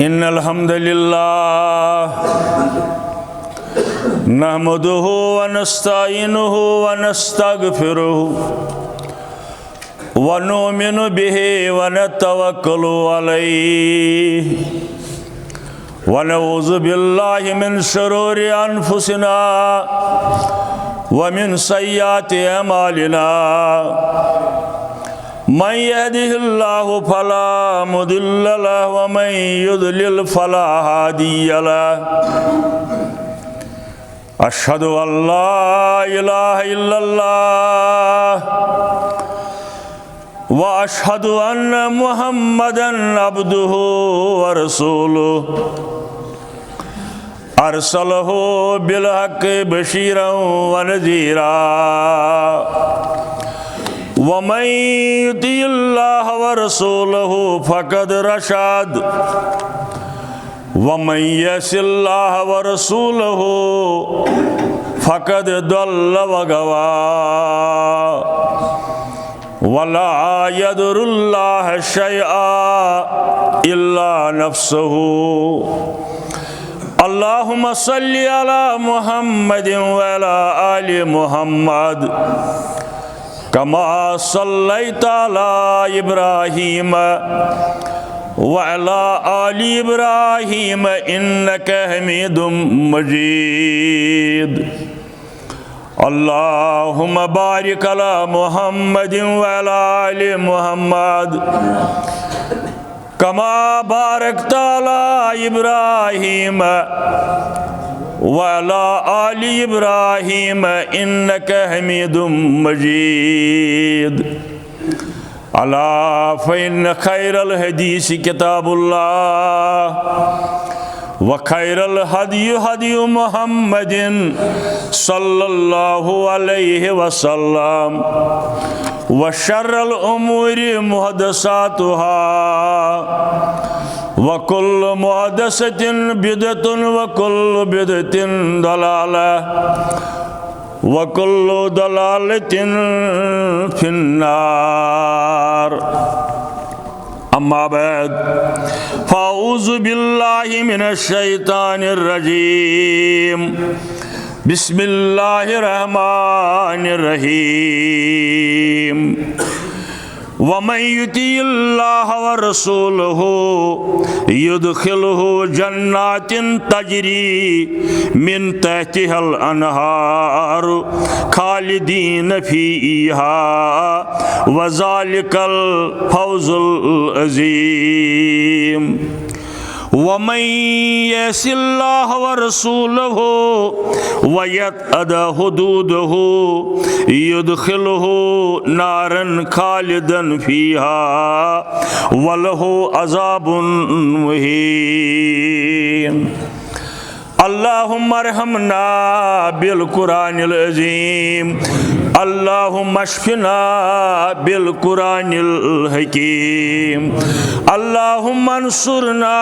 इन्नल हम्दुलिल्लाह नहमदुहु व नस्तईनुहु व नस्तगफिरुहु व नुमिनु बिहि व नतवक्कलु अलैहि व नऊज़ु बिल्लाहि मिन शुरूरि अनफुसिना व मिन सय्यिआति अमालिना मन यहदिहिल्लाहु फला मुदिल्ल लहु व मन युद्लिल फला हादिय लहु। अशहदु अल्ला इलाहा इल्लल्लाह व अशहदु अन्ना मुहम्मदन अब्दुहु व रसूलुहु अरसलहु बिल हक़्क़ि बशीरन व नज़ीरा वमन युतिइल्लाह व रसूलहु फ़क़द रशद वमन यसिल्लाह व रसूलहु फ़क़द दल्ल व गवा वला यदुरुल्लाह शैअन इल्ला नफ्सहु। अल्लाहुम्मा सल्लि अला मुहम्मदिन व अला आलि मुहम्मद कमा सल्लैता अला इब्राहीम व अला आलि इब्राहीम इन्नका हमीदुम मजीद। अल्लाहुम्मा बारिक अला मुहम्मदिन व अला आलि मुहम्मद कमा बारकता अला इब्राहीम व अला आलि इब्राहीम इन्नका हमीदुम मजीद। अला फ़इन्न खैरल हदीस किताबुल्लाह व खैरल हदी हदी मुहम्मदिन सल्लल्लाहु अलैहि वसल्लम व शर्रल उमूरि मुहदसातुहा व कुल्लु मुहदसतिन बिदअतुन व कुल्लु बिदअतिन दलालह व कुल्लु दलालतिन फिन्नार। अम्मा बाद फ़अऊज़ु बिल्लाहि मिनश शैतानिर रजीम। बिस्मिल्लाहिर रहमानिर रहीम। वमन युतिइल्लाह व रसूलहु युदखिलहु जन्नातिन तजरी मिन तहतिहल अनहार खालिदीन फीहा व ज़ालिकल फौज़ुल अज़ीम। वमन यसिल्लाह व रसूलहु व यतअद हुदूदहु युदखिलहु नारन खालिदन फीहा व लहु अज़ाबुन मुहीन। अल्लाहुम्मा अरहमना बिल कुरानिल अज़ीम। अल्लाहुम्मा अश्फिना बिल कुरानिल हकीम। अल्लाहुम्मा अंसुरना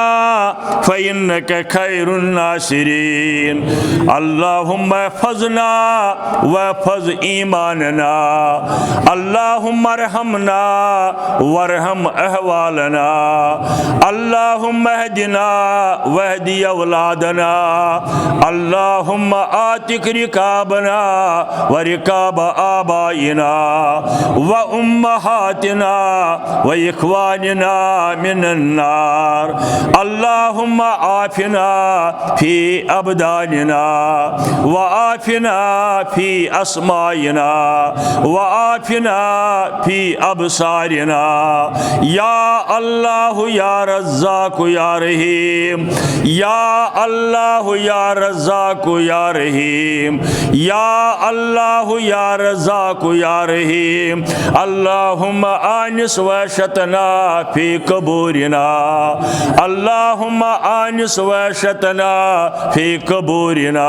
फ़इन्नका खैरुन नासिरीन। अल्लाहुम्मा अहफ़ज़ना वहफ़ज़ ईमानना। अल्लाहुम्मा अरहमना वरहम अहवालना। अल्लाहुम्मा अहदिना वहदि औलादना। अल्लाहुम्मा आतिक रिकाबना व रिकाब आबाइना व उम्महातिना व इख्वानिना मिनन नार। अल्लाहुम्मा आफिना फी अबदानिना व आफिना फी अस्माइना व आफिना फी अबसारिना। या अल्लाह या रज़्ज़ाक़ या रहीम। या अल्लाह या रज़्ज़ाक़ या रहीम। या अल्लाह या रज़्ज़ाक़ या रहीम। अल्लाहुम्मा आनिस वशतना फी कबूरिना। अल्लाहुम्मा आनिस वशतना फी कबूरिना।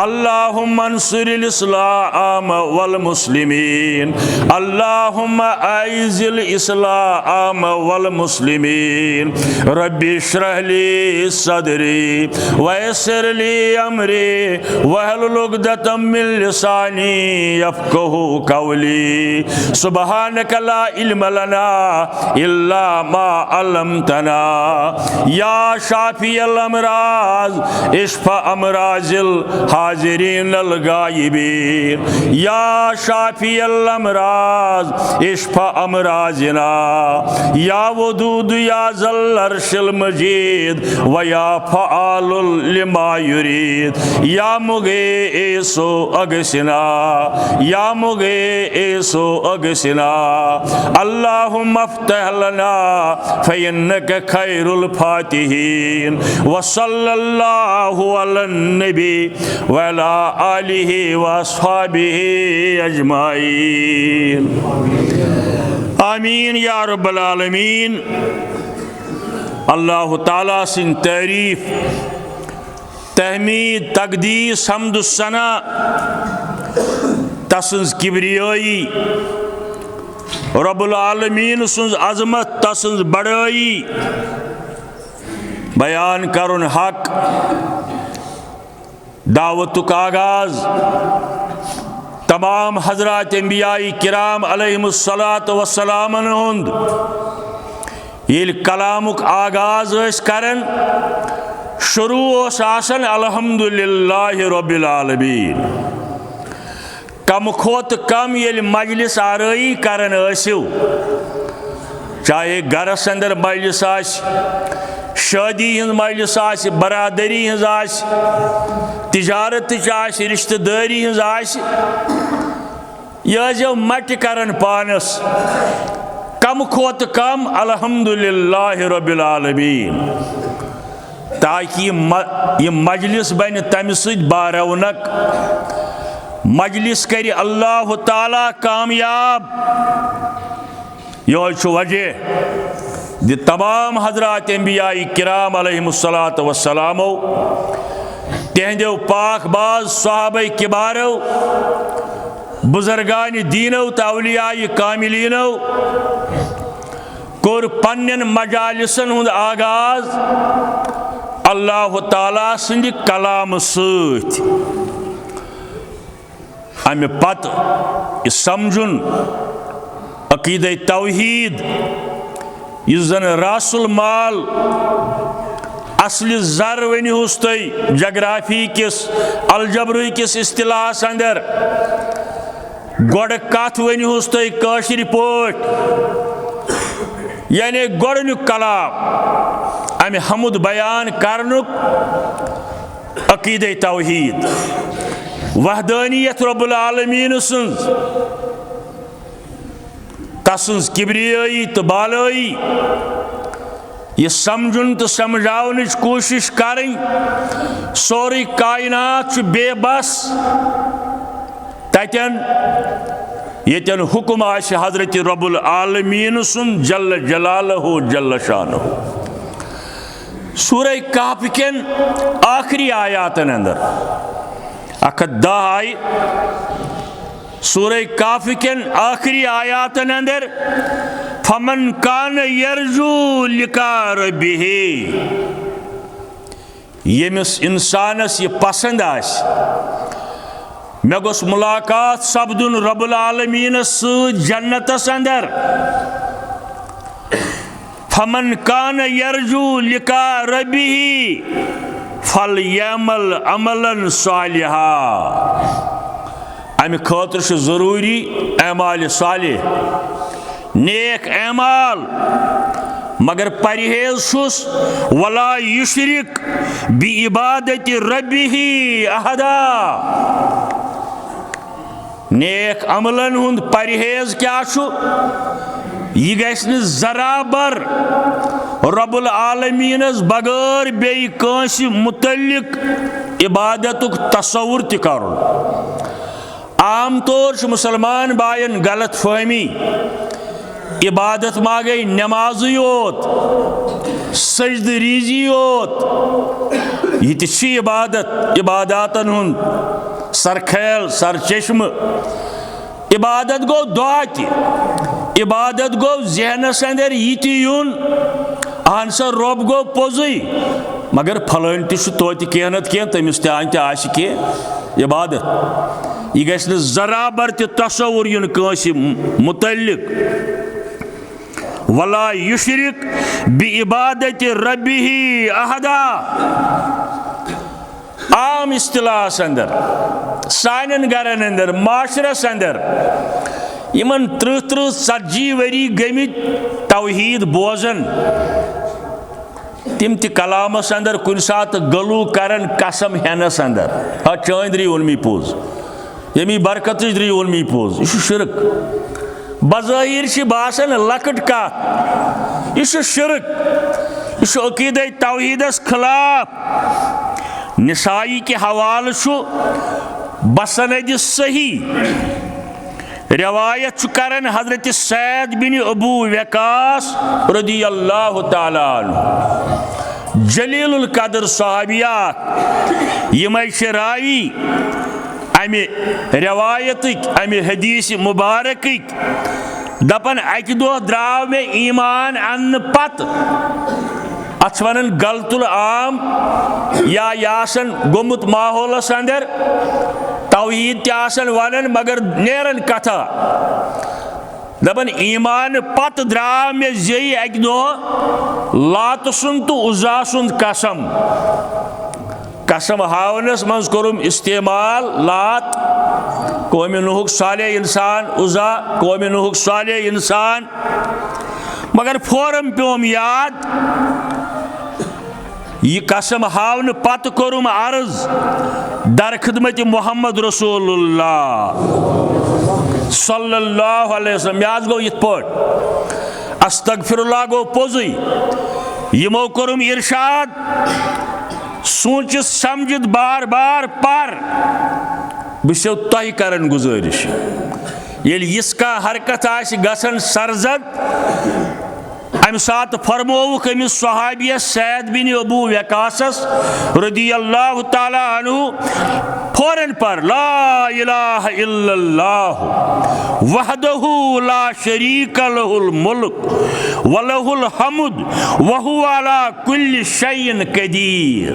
अल्लाहुम्मा अंसुरिल इस्लाम वल मुस्लिमीन। अल्लाहुम्मा आइज़िल इस्लाम वल मुस्लिमीन। रब्बि इश्रह ली सदरी व यस्सिर ली अमरी वहलुल उक़दतम मिन लिसानी यफ़क़हू क़ौली सुब्हानक ला इल्म लना इल्ला मा अल्लमतना या शाफ़िअल अमराज़ इश्फ़ा अमराज़िल हाज़िरीनल गायबीन या शाफ़िअल अमराज़ इश्फ़ा अमराज़िना या वदूद या ज़ल अर्शिल मजीद व या फ़आलुल लिमा युरीद या मुग़ीसु अग़सिना या मुग़ीसु अग़सिना अल्लाहुम्मा अफ़्तह लना फ़इन्नका खैरुल फ़ातिहीन व सल्लल्लाहु अलन नबी व अला आलिहि व अस्हाबिहि अजमाइन आमीन या रब्बल आलमीन। अल्लाह ताला सिंह तारीफ तहमीद तकदीस हम्द सना तसंज किब्रियाई रब्बुल आलमीन सुंज अजमत तसंज बड़ाई बयान करुन हक दावतुक आगाज तमाम हजरात अंबियाई किराम अलैहिमुस्सलातु वस्सलामन हुंद येल कलामुक आगाज करन शुरू आसन अल्हम्दुलिल्लाहि रब्बिल आलमीन कम खोत कम येल मजलिस आरई करन आसिव चाहे घरस अंदर मजलिस आस शादी हिंद मजलिस आस बरादरी हिंज आस तिजारत आस रिश्तेदारी हिंज आस यह मट करन पानस कम खोत कम अल्हम्दुलिल्लाहि रब्बिल आलमीन ताकि यह मजलिस बन तम सद बारौनक मजलिस कर अल्लाह ताला कामयाब। यह वजह दि तमाम हजरात अंबियाई किराम अलैहिमुस्सलातु वस्सलामो तेहंदो पाक बाज सहाबाए किबारो बुजुर्गान दीनो तौलियाए कामिलीनो कोर पन्नन मजालिसन हुंद आगाज अल्लाह ताला सिंद कलाम सत अमे पत समझुन अकीदे तौहीद इस जन रासुल माल असली जर वनुस तुम जग्राफी किस अलजब्र किस इस्तिलाहस अंदर गोड़ कथ वनुस तुम काशिर पोट यानी गोड़नुक कलाम अमे हमुद बयान करनुक अकीदे तौहीद वहदानियत रब्बुल आलमीन सुंज तसंज किब्रियाई तो बालाई यह समझुन तो समझावन कोशिश करें सोरी कायनात बेबस तन यन हुक्म आशे हजरत रब्बुल आलमीन सुन जल्ल जलालहु जल्ल शानहु। सूरह कहफ केन आखिरी आयातन अंदर 10 आय सूरह कहफ केन आखिरी आयातन अंदर फमन कान यरजू लिका रब्बिही यमिस इंसानस ये पसंद आस मे गोस मुलाकात सपदुन रब्बुल आलमीन जन्नतस अंदर फमन कान यरजू लिका रब्बिही फल यमल अमलन सालिहा अमे खतर जरूरी अमाल सालिह नेक अमाल मगर परहेज छुस वला युशरिक बि इबादत रब्बिही अहदा नेक अमलन हुंद परहेज क्या छु यह गश्न जराबर रब्बुल आलमीनस बगैर बेई कांसी मुतल्लिक इबादतुक तसव्वुर त करुन। आम तौर मुसलमान बायन गलत फहमी इबादत मा गई नमाज योत सजद रीजी योत यह इबादत इबादतन हुंद सरखेल सरचश्म इबादत गो दुआ त इबादत गो जहनस अंदर यह यून अहन सा रब गो पोजुई मगर फलान तोत कह नत कह तमिस तान तह इबादत यह गस जराबर तस्वुर युन कांसि मुतल्लिक वला युशरिक बि इबादत रब्बिही अहदा। आम इस्तिलाहस अंदर सानन गरन अंदर माशरस अंदर इमन 30-40 वरी गमित तौहीद बोजन तिम ति कलामस अंदर कुन सात गलू करन कसम हेनस अंदर हा चांदरी उनमी पोज यमी बरकत द्री उनमी पोज यह शिरक बज़ाहिर छ बासन लकट कत यह शिरक यह अकीद तौहीदस खिलाफ। निसाई के हवाल बसनद सही रिवायत करन हजरत सैद बिन अबू वक़ास रदियल्लाहु ताला अन्हु जलीलुल कदर सहाबियात यमै रावी अमे रिवायत अमे हदीस मुबारक दपन अक दो द्राव में ईमान अन्न पत अथ वन गलतुल आम या यासन गोमुत माहौलस अंदर तौहीद त्यासन वन मगर नेरन कथा दपन ईमान पत द्राव में जई अक दो लात सुन तो उज़ा सुन कसम कसम हावनस मज कोरुम इस्तेमाल लात कौम नूहुक साले इंसान उज़ा कौम नूहुक साले इंसान मगर फौरन प्योम याद यह कसम हावन पत कोरुम अर्ज दर खिदमत मोहम्मद रसूलुल्लाह सल्लल्लाहु अलैहि वसल्लम। याद गो यिथ पट अस्तगफिरुल्लाह गो पोजुई यमो कोरुम इरशाद सोच समझित बार बार पर बो तह करन गुजारिश ये यिसका हरकत गसन सरजद अम सात फरमोवुक अमिस सहाबियस सैद बिन अबू वक़ासस रदियल्लाहु ताला अन्हु फौरन पर ला इलाहा इल्लल्लाह वहदहु ला शरीका लहुल मुल्क व लहुल हम्द व हुवा अला कुल्लि शैइन कदीर।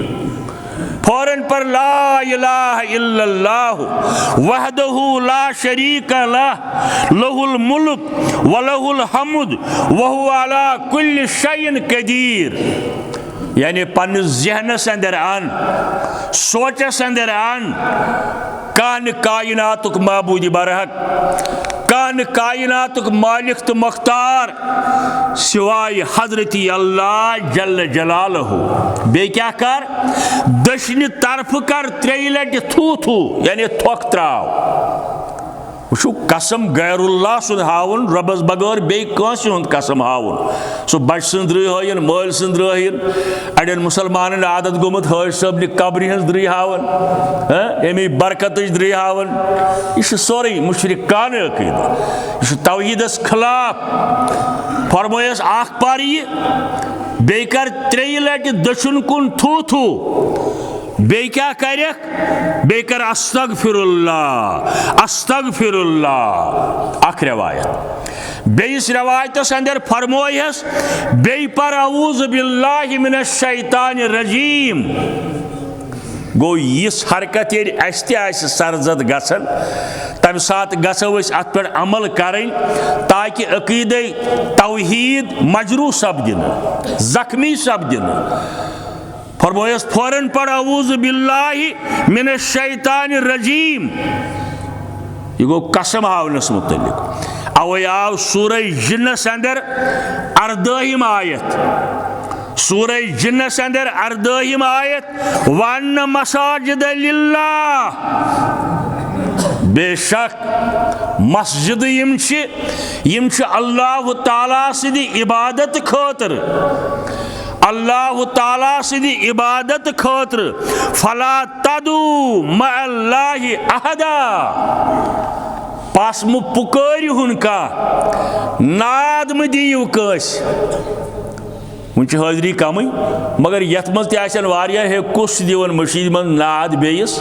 फौरन पर ला इलाहा इल्लल्लाह वहदहु ला शरीका लह लहुल मुल्क व लहुल हम्द व हुवा अला कुल्लि शैइन कदीर। यानी पन्निस ज़हनस अंदर अन सोचस अंदर अन कान कायनातुक माबूद बरहक कान कायनातुक मालिक तो मुख्तार सिवाय हजरत अल्लाह जल्ल जलालहु। बे क्या कर दशनि तरफ कर 3 लट थू थू यानी थोक त्राव वो कसम गैरुल्लाह सुन हावन रबस बगैर बे कसम हावन सो बच सुंद रहीन मल सुंद रहीन अड़न मुसलमान आदत गोमुत हज सबन कब्र हज द्री हावन अमी बरकत द्री हावन यह सोरे मुशरिकान अकीदा यह तौहीदस खिलाफ। फरमायस आख पर यह बे कर 3 लट दशुन कुन थू थू बे क्या करक बे कर अस्तगफिरुल्लाह अस्तगफिरुल्लाह। अख रवायत बेस रवायतस अंदर फरमोयस बे पर औज़ु बिल्लाहि मिनश शैतानिर रजीम। गो इस हरकत ये सरजद गसन तम सात गसो अत पे अमल करें ताकि अकीद तौहीद मजरू सपदिन जख्मी सपदिन। फरमायस फौरन पर औज़ु बिल्लाहि मिनश शैतानिर रजीम। यह गो कसम हावनस मुतल्लिक अवे आव सूरह जिन्नस अंदर 18 आयत सूरह जिन्नस अंदर 18 आयत वन्न मसाजिद लिल्लाह। बेशक मस्जिद यम अल्लाह ताला सिदी इबादत खातिर अल्लाह ताला सिदी इबादत खातिर फला तदू मअल्लाहि अहदा। पास मु पुकारियो हुनका नाद म दियो कस वन हाजरी कम मगर यथ मज तवारिया हे कुस दिवन मशीद मन नाद बेस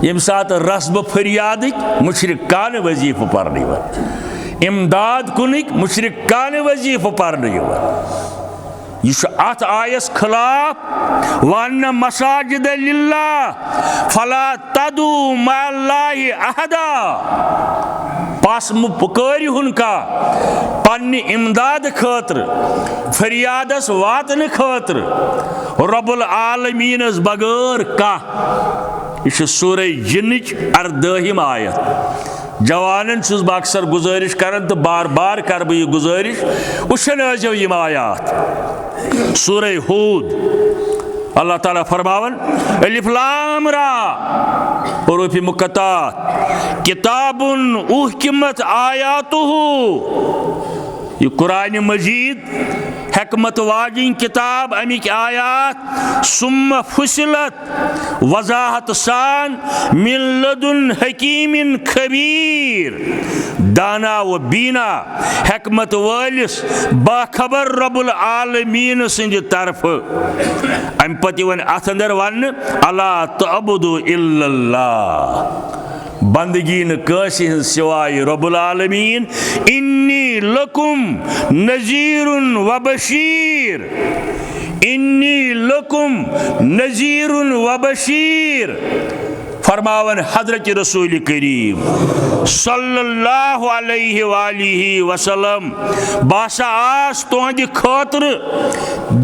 यम सात रस्ब फरियाद मुशरिकान वजीफ पर्न इमदाद कुनिक मुशरिकान वजीफ पर्न यह अत आयस खिलाफ वन्न मसाजिद लिल्लाह फला तदू मअल्लाहि अहदा पास पुकारिहुन का पन्नि इमदाद खतर फरियादस वातन खतर रब्बुल आलमीनस बगैर का। यह सूरह जिन्नच 18 आयत। जवानन छुस बह अक्सर गुजारिश करन तो बार बार कर बह यह गुजारिश वुचो यम आयात। सूरह हूद अल्लाह ताला फरमावन अलिफ लाम रा हुरूफ मुक़त्तात किताबुन उहकिमत आयातुहु। यह कुरान मजीद हिकमत वाजिन किताब अमिक आयात सुम्मा फुसिलत वजाहत सान मिन लदुन हकीमिन खबीर दाना व बीना हिकमत वालिस बाखबर रब्बुल आलमीन सिंद तरफ। अम पत वन अथ अंदर वन अला तअबुदु इल्लल्लाह बंदगी न कासी सिवाय रब्बुल आलमीन इन्नी लकुम नज़ीरुन व बशीर इन्नी लकुम नज़ीरुन व बशीर फरमावन हजरत रसूल करीम सल्लल्लाहु अलैहि वालिहि वसल्लम बासा आस तुहंद खातिर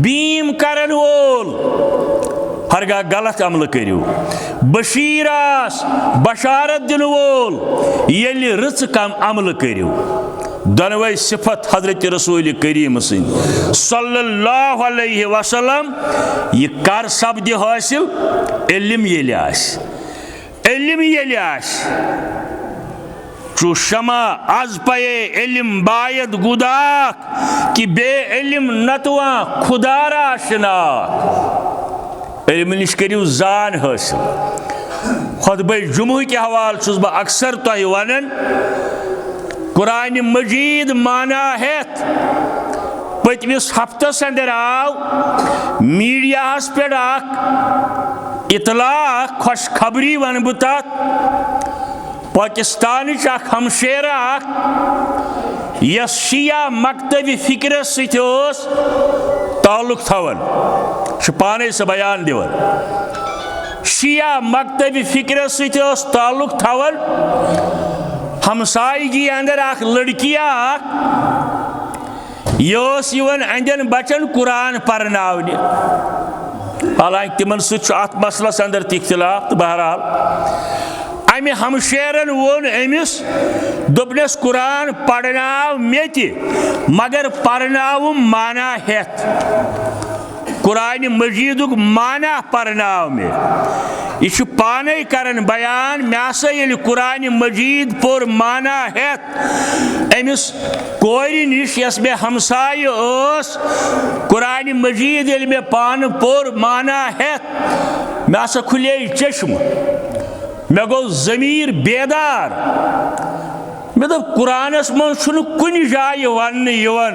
बीम करन वोल हरगा गलत अमल करियो बशीरास बशारत दिन वोल येल रच कम अमल करियो। दनवे सिफत हजरत रसूल करीम सल्लल्लाहु अलैहि वसल्लम यह कर सपद हासिल इल्म येल आस चु शमा आज पे इल्म बायद गुदाक कि बे इल्म नतवा खुदारा शनाक इल्म निश करियो जान हासिल। खुतबे जुमुह के हवाल छुस बह अक्सर तह वनन कुरान मजीद माना हेत पतमिस हफ्तस अंदर आव मीडिया पे इतला खुशखबरी वन बह तथ पाकिस्तान हमशेर यस शिया मकतब फिक्र सत ताल्लुक थवन पाने से बयान दिवन शिया मकतब फिक्र सत ताल्लुक थवन हमसायगी अंदर लड़की यन अंदन बचन कुरान परनावने हालांकि तिमन सत मसलस अंदर इख्तिलाफ तो बहरहाल अमे हमशेरन वोन अमिस दोपनस कुरान पढ़नाव मे मगर परनाव माना हेत कुरान मजीदुक माना परनाव में यह पाने करन बयान मे हसा ये कुरान मजीद पोर माना हेत अमिस कोरि निश यस मे हमसाय कुरान मजीद ये मे पान पोर माना हेत मे हसा खुले चश्म मे गो जमीर बेदार मे दप कुरानस मज कुन जाय वन यवन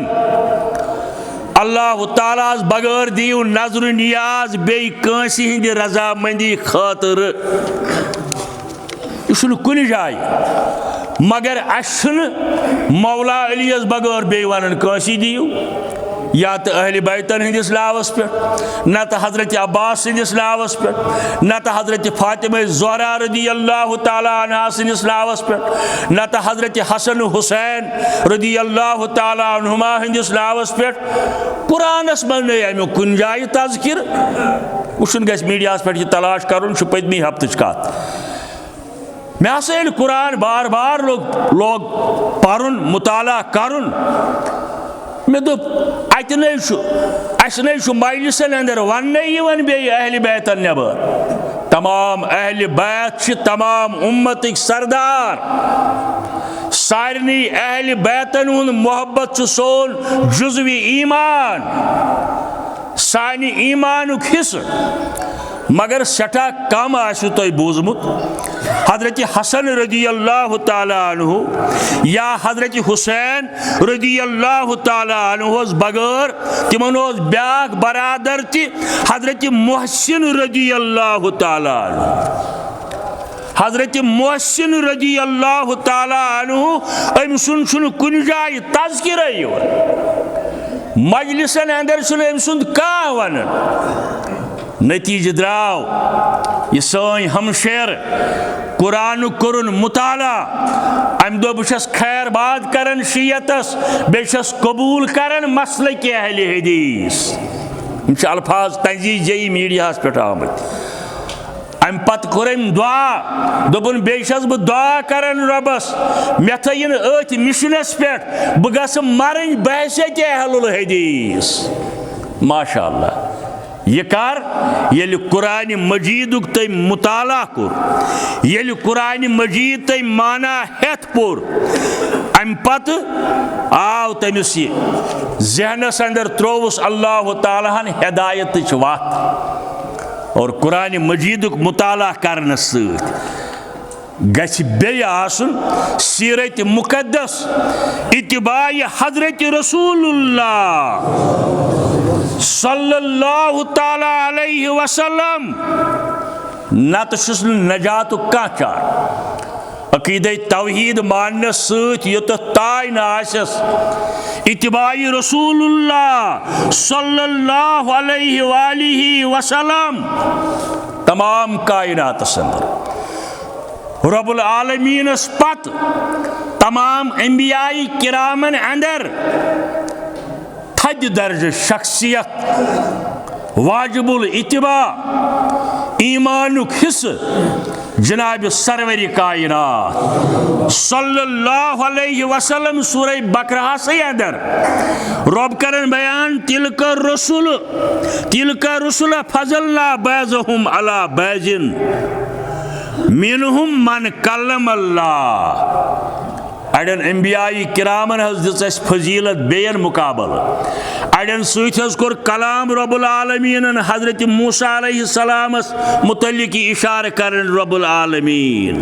अल्लाह तालास बगैर दियो नजर नियाज बे कंसी हिंद रजामंदी खातिर यह कुन जाय मगर अशन मौला अलीस बगैर बे वन कंसी दियो या तो अहल बैतन हंदिस नावस पे न तो हजरत अब्बास सिंदिस नावस पे न तो हजरत फातिमा ज़हरा रदी अल्लाह ताला अन्हा सिंदिस नावस पे न तो हजरत हसन हुसैन रदी अल्लाह ताला अन्हुमा हंदिस नावस पे कुरानस मन नहीं अमु कुन जाय तज़किर वुचन गस मीडिया पे तलाश करुन पदमी हफ्तच कत मे हसा कुरान बार बार लोग परुन मुताला करुन मे दोप अत नई मजलिसन अंदर वन बे अहल बैतन नबर तमाम अहल बैत तमाम उम्मत सरदार सारनी अहल बैतन हुन मोहब्बत सोन जुज़वी ईमान सानि ईमानुक हिस्स मगर सठा कम आसु तुह बूजमुत हजरत हसन रदी अल्लाह ताला अन्हु या हजरत हुसैन रदी अल्लाह ताला अन्हु बगैर तिमन ब्याक बरादर हजरत मोहसिन रदी अल्लाह ताला अन्हु हजरत मोहसिन रदी अल्लाह ताला अन्हु अम सुन कुन जाय तज़किर मजलिसन अंदर अम सुंद कह वन नतीज द्राव यह सन हमशेर कुरान कुरन मुताला अम दो बस खैर बात करन शीयतस बेस कबूल करन मसल के अहले हदीस अल्फाज तंजीज जई मीडिया पे आमत अम पत कोरम दुआ दोपन बेस बह दुआ करन रबस मे थयन अथ मिशनस पे बह गस मरन बहस ते अहलुल हदीस माशाअल्लाह यह कर ये कुरान मजीदुक तम मुताला कोर ये कुरान मजीद तम माना हेत पोर अम पत आव तमिस जहनस अंदर त्रोवस अल्लाह ताला हिदायत वत और कुरान मजीदुक मुताला करने गछ बेय आसन सीरत मुकद्दस इत्तिबाय हजरत रसूलुल्लाह सल्लल्लाहु ताला अलैहि वसल्लम नत नजात कह चार अकीद तौहीद मानने सत ताय नासस इत्तिबाई रसूलुल्लाह सल्लल्लाहु अलैहि वसल्लम तमाम कायनातस अंदर रब्बुल आलमीनस पत तमाम अंबियाई किरामन अंदर थद दर्ज शख्सियत वाजिबुल इत्तिबा ईमानुक हिस्स जनाब सरवरी कायनात सल्लल्लाहु अलैहि वसल्लम सूरह बकरा से अंदर रब करन बयान तिलका रसूल फजलना बाज़हुम अला बाज़िन मिनहुम मन कल्लम अल्लाह अड़न अंबियाई किरामन दिस फजीलत बेयन मुकाबल अड़न सर कलाम रब्बुल आलमीन हजरत मूसा अलैहिस्सलामस मुतल्लिक इशार करन रब्बुल आलमीन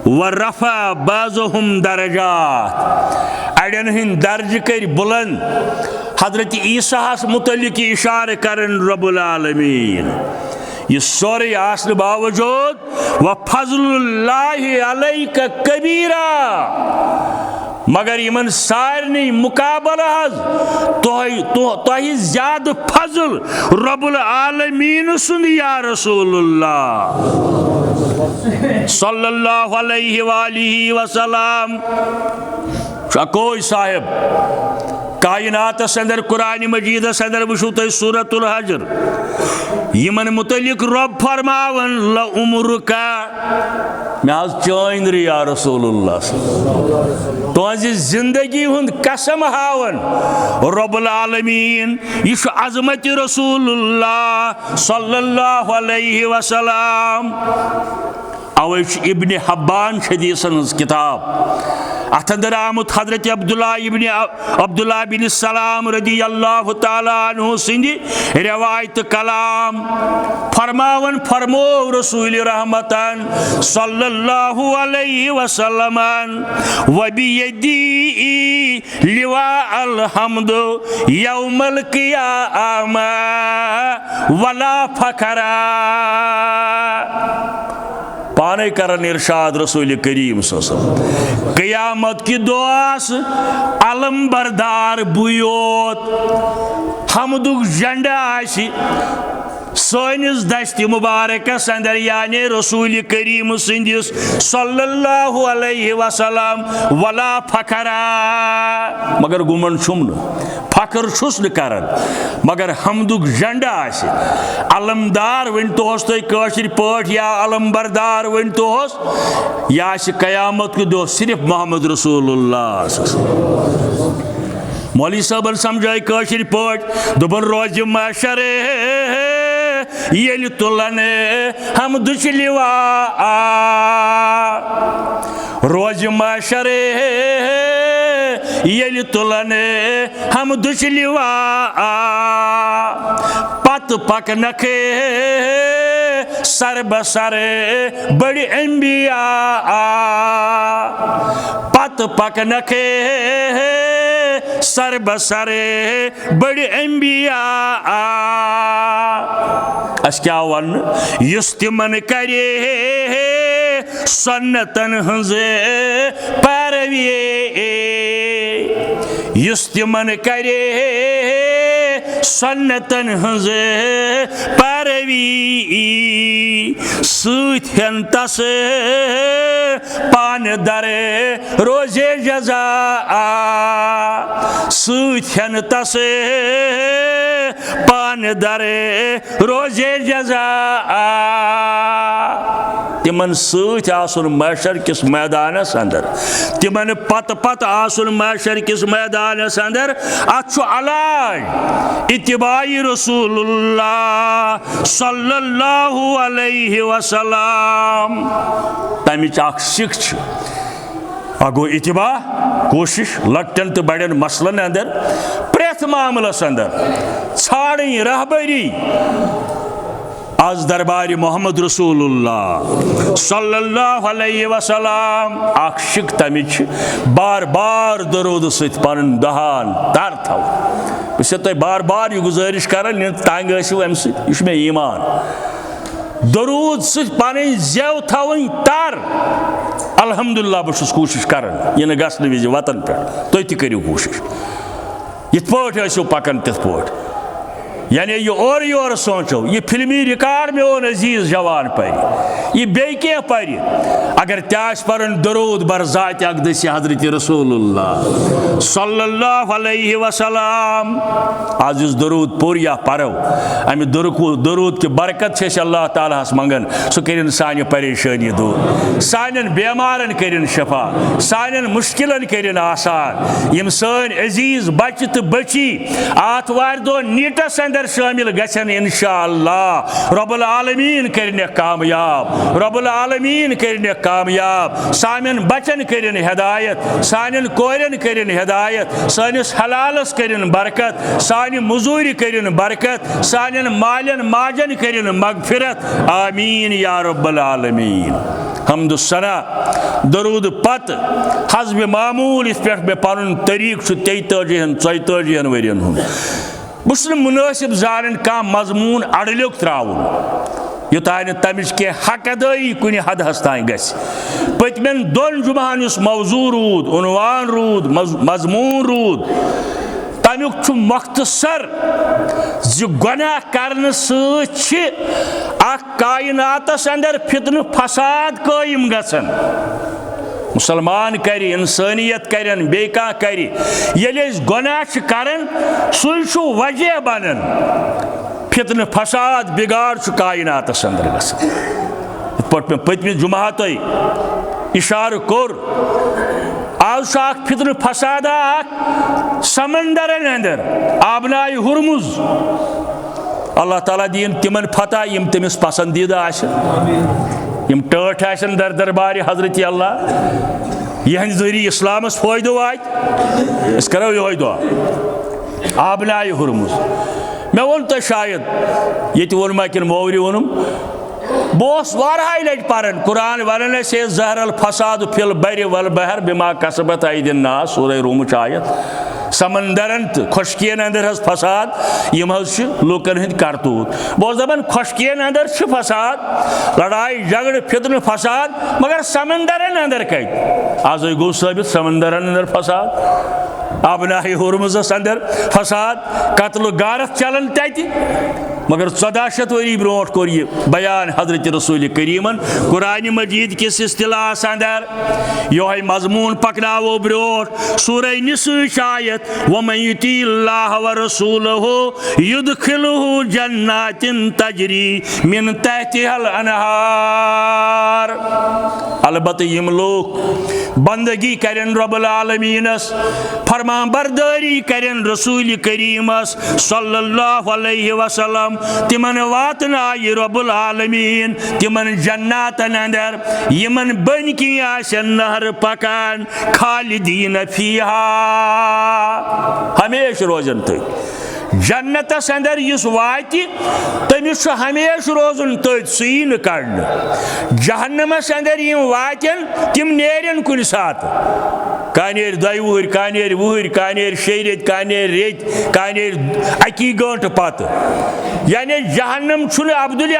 व रफा बाज़हुम दरजात अड़न हिंद दर्ज कर बुलंद हजरत ईसास मुतल्लिक इशार करन रब्बुल आलमीन यह सोरे आसन बावजूद व फजलुल्लाहि अलैका कबीरा मगर इमन सारनी मुकाबल तोह ज्यादा फजल रब्बुल आलमीन सुन या रसूलुल्लाह सल्लल्लाहु अलैहि वसल्लम कोई साहिब कायनात अंदर कुरान मजीद अंदर वुचु तुम सूरतुल हजर यमन मुतलिक रब फरमावन ल उम्रुका मे चंद्र या रसूलुल्लाह तुज जिंदगी हुंद कसम हावन रब्बुल आलमीन यह अजमत रसूलुल्लाह सल्लल्लाहु अलैहि वसल्लम अवे इब्न हब्बान हदीसन किताब अथ अंदर आमुत हजरत अब्दुल्ला बिन सलाम रदी अल्लाह ताला अन्हु सिंध रिवायत कलाम फरमावन फरमो रसूल रहमतन सल्लल्लाहु अलैहि वसल्लम व बियदी लिवा अल हम्द यौमल क़ियामा वला फखरा पाने करन इरशाद रसूल करीम सल्लल्लाहु क़यामत की दोस अलम बरदार बुयोत हमदुक झंडा आसी सोनिस दस्ति मुबारकस अंदर यानी रसूल करीम सिंदिस सल्लल्लाहु अलैहि वसल्लम वला फखरा मगर गुमन छुम फखर छुस न करन मगर हमदुक झंडा आसी अलमदार वन तोस तो कशिर पठ या अलमबरदार वन तोस या क़यामत के दो सिर्फ मोहम्मद रसूलुल्लाह मौलवी साहबन समझाई कशिर पठ दोपन रोज महशरे ये तुलन हम दुचलिवा रोज महशरे ये तुलन हम दुचलिवा पत पक नखे सर बसर बड़ी अंबिया पत पक नखे सर बसरे बड़ी अंबिया अस क्या वन युस तिमन करे सन्नतन हंजे पैरवी युस तिमन करे सन्नतन हंज पैरवी सूथन तस पान दरे रोजे जजा सूथन तस पान दरे रोजे जजा तिमन सूथ आसुन महशर किस मैदानस अंदर तिमन पत पत आसुन महशर किस मैदानस अंदर अच्छु अलाज इत्तिबाई रसूलुल्लाह सल्लल्लाहु अलैहि वसल्लम तमिच अख सिख अगो इतिबा कोशिश लट्टन तो बड़न मसलन अंदर प्रेथ मामलस अंदर छाड़ी रहबरी आज दरबार मोहम्मद रसूलुल्लाह सल्लल्लाहु अलैहि वसल्लम अख शिक तमिच बार बार दरूद सत पन दहान तर थव बस तुम बार बार यह गुजारिश कर तंग अम सह ईमान दरूद सत पन जेव थवन तर अल्हम्दुलिल्लाह बस कोशिश कर यह गसन विज वतन पे तुम तू कोशिश यथ पे पकन तिथ पे यानी ये और योर सोचो ये फिल्मी रिकॉर्ड में ओन अजीज जवान पर ये बे क्या पर अगर त्यास परन दरूद बरजात अकदस हजरत रसूलुल्लाह सल्लल्लाहु अलैहि वसल्लम आज इस दरूद पुर या परो अमे दरूद की बरकत से अल्लाह ताला हस मंगन सो करिन सानि परेशानी दूर सानन बेमारन करिन शफा सानन मुश्किलन करिन आसान यम सन अजीज बच तो बची आत वार दो नीटस अंदर शामिल गसन इंशाअल्लाह रब्बुल आलमीन करने कामयाब रब्बुल आलमीन करने कामयाब सामिन बचन करिन हिदायत सानिन कोरन करिन हिदायत सानिस हलालस करिन बरकत सानि मजूरी करिन बरकत सानिन मालन माजन करिन मगफिरत आमीन या रब्बुल आलमीन हम्दु सना दरूद पत हज़्ब मामूल इस पे मे पन तरीक 43 वरियन हुंद मुस्लिम मुनासिब जान का मजमून अड़ल्युक त्राउन युतान तमिच के हक अदाई कुन हदस तान गस पतमेन दोन जुमाहन युस मौजू रूद उनवान रूद मजमून रूद तमुक मख्तसर गुनाह करने सि कायनातस अंदर फितन फसाद कायम गसन मुसलमान कर इंसानियत करन बे कह कर ये गुनाह करन सह वजह बनन फितन फसाद बिगाड़ कायनातस अंदर गसन पतम जुमा तुम इशार कोर आज फितन फसाद समंदरन अंदर आबनाय हुरमुज अल्लाह ताला दीन तिमन फतह यम तमिस पसंदीदा यम टठ आसन दर दरबार हजरत अल्लाह यह जरिए इस्लामस फायदो वात करो यह दुआ आबनाय हुरमुज मे वोन तो शायद ये वोनमा कि मोवरी वोनुम बस वारहाई लट पारन कुरान वन से जहरल फसाद फिल बर वल बहर बिमा कसबत आयदिन नास सूरह रूम आयत समंदरन तो खुशकियन अंदर फसाद यम लूकन हंद करतूत बस दपान खुशकियन अंदर फसाद लड़ाई झगड़ फितन फसाद मगर समंदरन अंदर कत आज गो साबित समंदरन अंदर फसाद आबनाय हुरमुज़स अंदर फसाद कत्ल गारत चलन तति मगर 1400 वरी ब्रोट कोर यह बयान हजरत रसूल करीमन कुरान मजीद किस इस्तिलास अंदर योह मजमून पकनावो ब्रोट सूरह निसा आयत वमन युतिल्लाह व रसूलहु युदखिलहु जन्नातिन तजरी मिन तहतिहल अनहार अलबत्ते यम लोग बंदगी करें रब्बुल आलमीनस फरमान बरदारी करें रसूल करीमस सल्लल्लाहु अलैहि वसल्लम तिमन वातन आय रब्बुल आलमीन तिमन जन्नातन अंदर यमन बन की आसन नहर पकान खालिदीन फीहा हमेश रोजन तथ जन्नतस अंदर इस वाति तमिस हमेश रोजन तथ सही न कड़ जहन्नमस अंदर यम वातन तिम नेरन कुन सात कह नेर 2 वुहर कह नेर वुहर कह नेर 6 रेत कह नेर रेत कह नेर अकी गंट पत यानी जहन्नम अब्दुल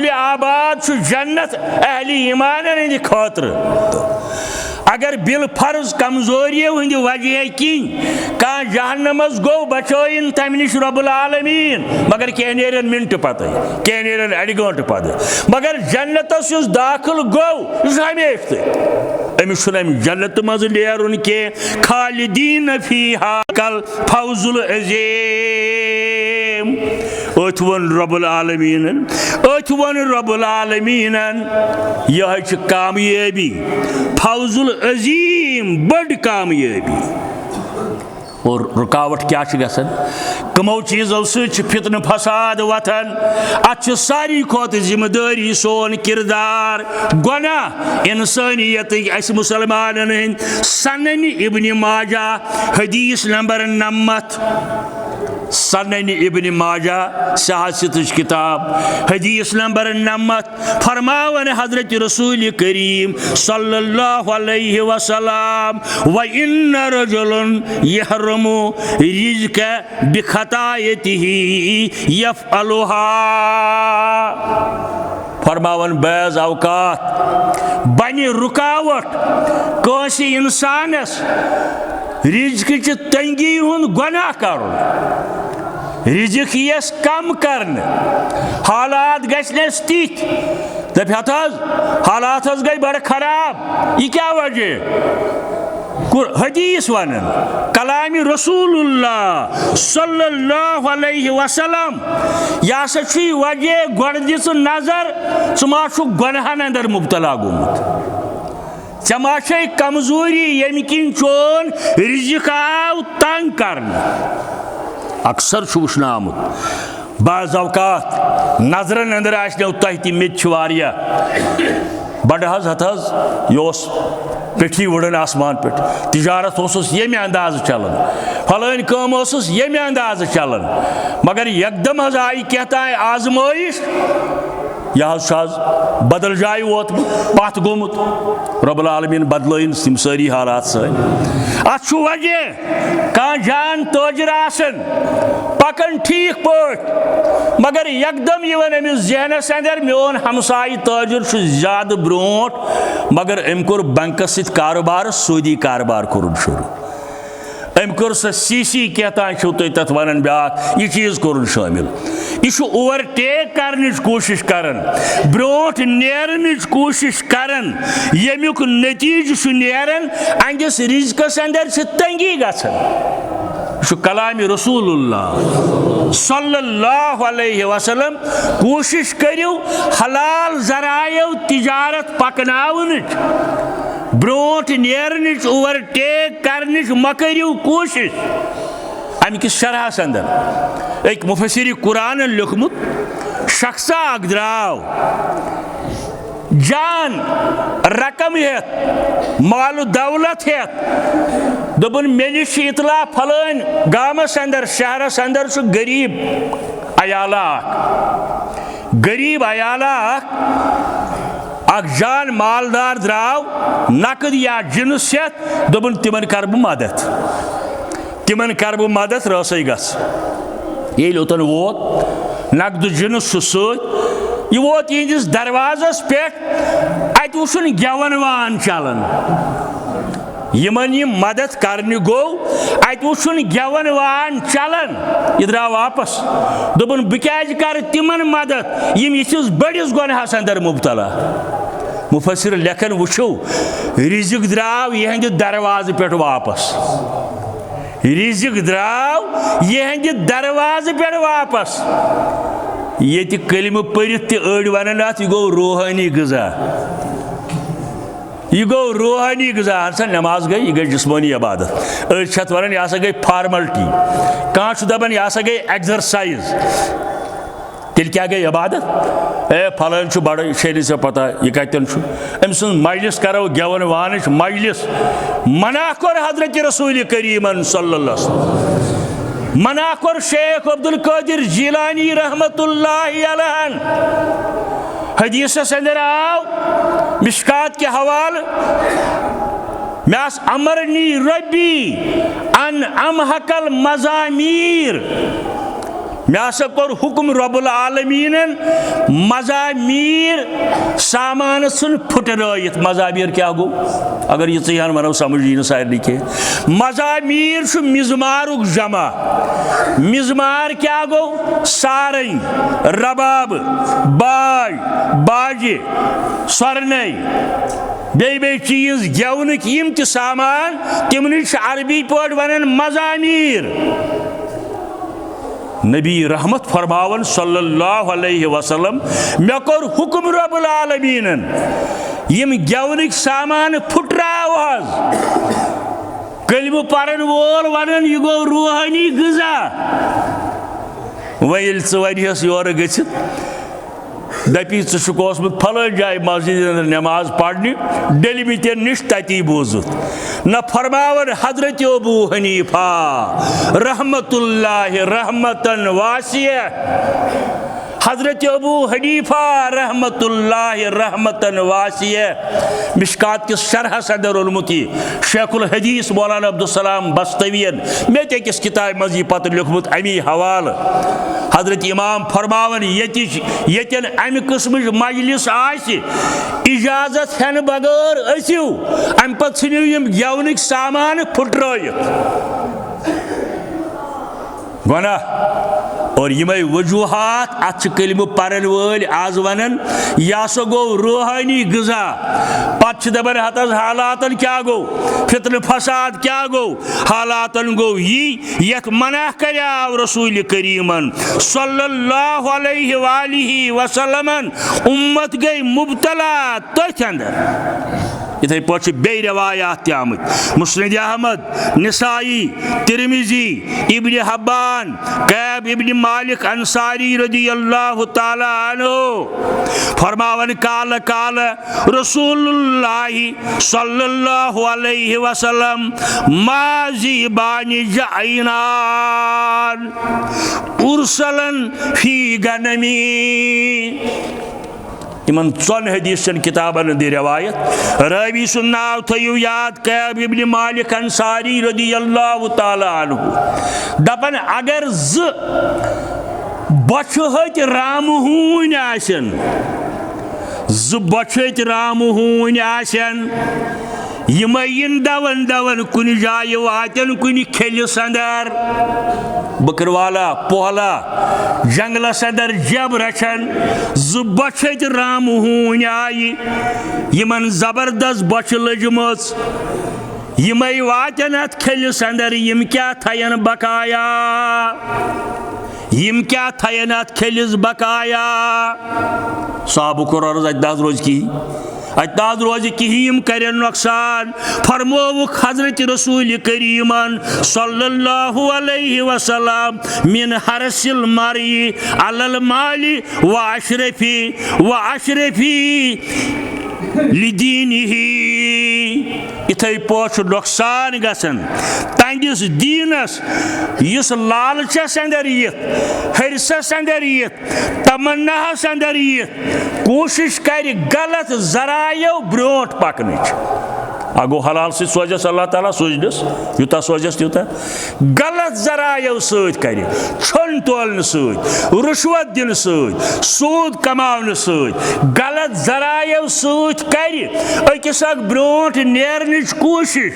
आबाद जन्नत अहली ईमान हंद खतर अगर बिल फर्ज कमजोरी हंद वजह किन कह जहन्नमस गो बचोन तम नश रब्बुल आलमीन मगर कह नेरन मिनट पत कह नेरन अड़ गंट पत मगर जन्नतस दाखिल गो हमेश अमिस जन्नत मज नेरुन के खालिदीन फीहा कल फौजुल अज़ीम अथ वन रब्बुल आलमीनन यह कामयाबी फौजुल अज़ीम बड़ कामयाबी और रुकावट क्या गसन कमो चीजों से फितन फसाद वथन अत सारी खोत जिम्मेदारी सोन किरदार गुना इंसानियत मुसलमान सनन इब्न माजा हदीस नंबर 90 सनन इब्न माजा सियासत किताब हदीस नंबर 90 फरमावन हजरत रसूल करीम सल्लल्लाहु अलैहि वसल्लम व इन्न रजुलन यहरमु रिज़्क़ बिखतायतिही यफ़अलुहा फरमावन बैज़ औकात बनि रुकावट कासी इंसानस रिज़्क़ तंगी हुन गुनाह करुन रिज़्क़ यस कम करन हालात गछनस तिथ दपत हालात गई बड़ खराब यह क्या वजह हदीस वन कलामी रसूलुल्लाह सल्लल्लाहु अलैहि वसल्लम यह सी वजह गोड़ दिस नजर छु मा गुनहन अंदर मुब्तला गोमुत चे मा कमजोरी यम किन चोन रिज़्क़ आव तंग करन अक्सर वुचन आमुत बाज़ औकात नजरन अंदर आसनो तह मेद बड़ यह पेठी उड़न आसमान पे तिजारत ये अंदाज चलान फलान कम ये अंदाज चलान मगर एकदम आई कहता है आजमाइश यह बदल जाय वोत पत गोमुत रब्बुल आलमीन बदलन तम सारी हालात सन अत वजह कह जान तोजर आसन पकन ठीक पे मगर एकदम यवन अमिस जहनस अंदर मोन हमसाई ताजुर ज्यादा ब्रोट मगर अम कोर बैंकस सत कारोबार सऊदी कारोबार कोर शुरू अम कोर सी कहता तथ वन ब्या यह चीज कोर शामिल यह ओवरटेक कर कोशिश करान ब्रोट नेरन कोशिश करान यमुक नतीज नेरान अंदिस रिज़्क़स अंदर तंगी गछन कलामी रसूलुल्लाह सल्लल्लाहु अलैहि वसल्लम कोशिश करियो हलाल जरायो तिजारत पकनावनिच ब्रोट नेरनिच ओवरटेक करनिच मकरियो कोशिश अमिक शरहस अंदर एक मुफस्सिर कुरान लिखमुत शख्सा अख द्राव जान रकम हेत माल दौलत हेत दोपन मे निश इतला फलान गामस अंदर शहरस अंदर गरीब अयाला अख जान मालदार द्राव नकद या जिनस हेत दोपन तिमन कर बह मदद रसई गस ये ओतन वोत नकद जिनस सत यह वोत यहंदिस दरवाजस पे अत वुन गेवन वान चलान यमन यह मदद करने गो अत वुन गेवन वान चलान यह द्राव वापस दोपन बह क्या कर तिमन मदद यम यिथिस बड़िस गुनहस अंदर मुब्तला मुफस्सिर लेखन वुचो रिज़्क़ द्राव यहंद दरवाज पे वापस रिज़्क़ द्राव यहंद दरवाज पे वापस ये कलिम पढ़ित अड़ वन यह गो रूहानी ग़िज़ा हसा नमाज गई यह गई जिस्मानी इबादत अड़ वन यह हसा गई फार्मलिटी कह दपान यह हसा गई एक्सरसाइज तेल क्या गई इबादत फलान बड़ शेर से पता यह कतन अम सुन मजलिस करो गेवन वान मजलिस मना कोर हजरत रसूल करीमन सल्लल्लाहु अलैहि वसल्लम मना कोर शेख अब्दुल कादिर जिलानी रहमतुल्लाहि अलैह हदीस अंदर आव मिशकात के हवाले मैं अमरनी रबी अन अमहकल मजामीर मे हसा कोर हुक्म रब्बुल आलमीनन मज़ामीर सामान सुन फुटरायित। मज़ामीर क्या गो अगर ये चीहान वनो समझ यी सारे के मज़ामीर छु मिज़मारुक जमा। मिज़मार क्या गो सारंग रबाब बाज बाजे सरनई बे चीज गेवनक यम त सामान तिमन अरबी पे वन मज़ामीर। नबी रहमत फरमावन सल्लल्लाहु अलैहि वसल्लम मे कोर हुक्म रब्बुल आलमीनन यम गेवनक सामान फुटराव कलिमु परन वोल वनन यह गो रूहानी ग़िज़ा। वह वरियस योर गसित दपी ोसमुत फल जाए मस्जिद नमाज पढ़ने डेल मे ते निश तती बोजुत न फरमावन हजरत अबू हनीफा रहमतुल्लाहि रहमतन वासिया। हजरत अबू हनीफा रहमतुल्लाहि रहमतन वासिया मिशकात के शरह सदर उलमुती शेखुल हदीस मौलाना अब्दुलसलाम बस्तवियन मे ते किस किताब मजी पत लिखमुत अमी हवाल हजरत इमाम फरमावन यतन अमि किस्म मजलिस आसि इजाजत हेन बगैर असिव अमि पत षिनिव यम गेवनक सामान फुटरायित गुनाह। और यमे वजूहात अत कलिम परन वल आज वनन यह सो गो रूहानी ग़िज़ा। पत दपन हत हालातन क्या गो फितन फसाद क्या गो हालातन गो यी यथ मना कर्याव रसूल करीमन सल्लल्लाहु अलैहि वसल्लमन उम्मत गई मुब्तला तथ अंदर। इथे पे बे रवायात आमत मुस्नद अहमद निसाई तिरमिजी इब्न हब्बान कैब इब्न मालिक अंसारी रज़ियल्लाहु ताला अन्हु फरमावन काल काल रसूलुल्लाहि सल्लल्लाहु अलैहि वसल्लम माजी बानी जाइनान उरसलन फी गनमी। इन चौन हदीसन किताबन दी रवायत रवी सुन नाव थयु याद कैब इब्न मालिक अंसारी रज़ियल्लाहु ताला अन्हु दपन अगर ज बचहत रामहून आसन ज बचहत रामहून आसन यमयन दवन दवन कुन जाय वातन कुन खेलिस अंदर बकरवाला पोहला जंगलस अंदर जब रचन ज बचत रामहून आय यमन जबरदस्त बच लजमस यमय वातन अत खेलिस अंदर यम क्या थयन बकाया यम क्या थयन अत खेलिस बकाया। साहब कुरान अदाज रोज की अताज रोज किम कर नुकसान फरमोवुक हजरत रसूल करीमन सल्लल्लाहु अलैहि वसल्लम मिन हरसिल मरी अलल माली व अशरफी लिदीनिही। इथे पे नुकसान गसन तंदिस दीनस इस लालचस अंदर यित हरसस अंदर यित तमन्नाहस अंदर यित कोशिश कर गलत जरायो ब्रोट पकनच अगो हलाल से सोजस अल्लाह ताला सोजनस यूता सोजस यूता गलत जरायो सत कर छन तोलन सत रुश्वत दिन सत सूद कमावन सत गलत जरायो सत कर अकिस ब्रोट नेरनच कोशिश।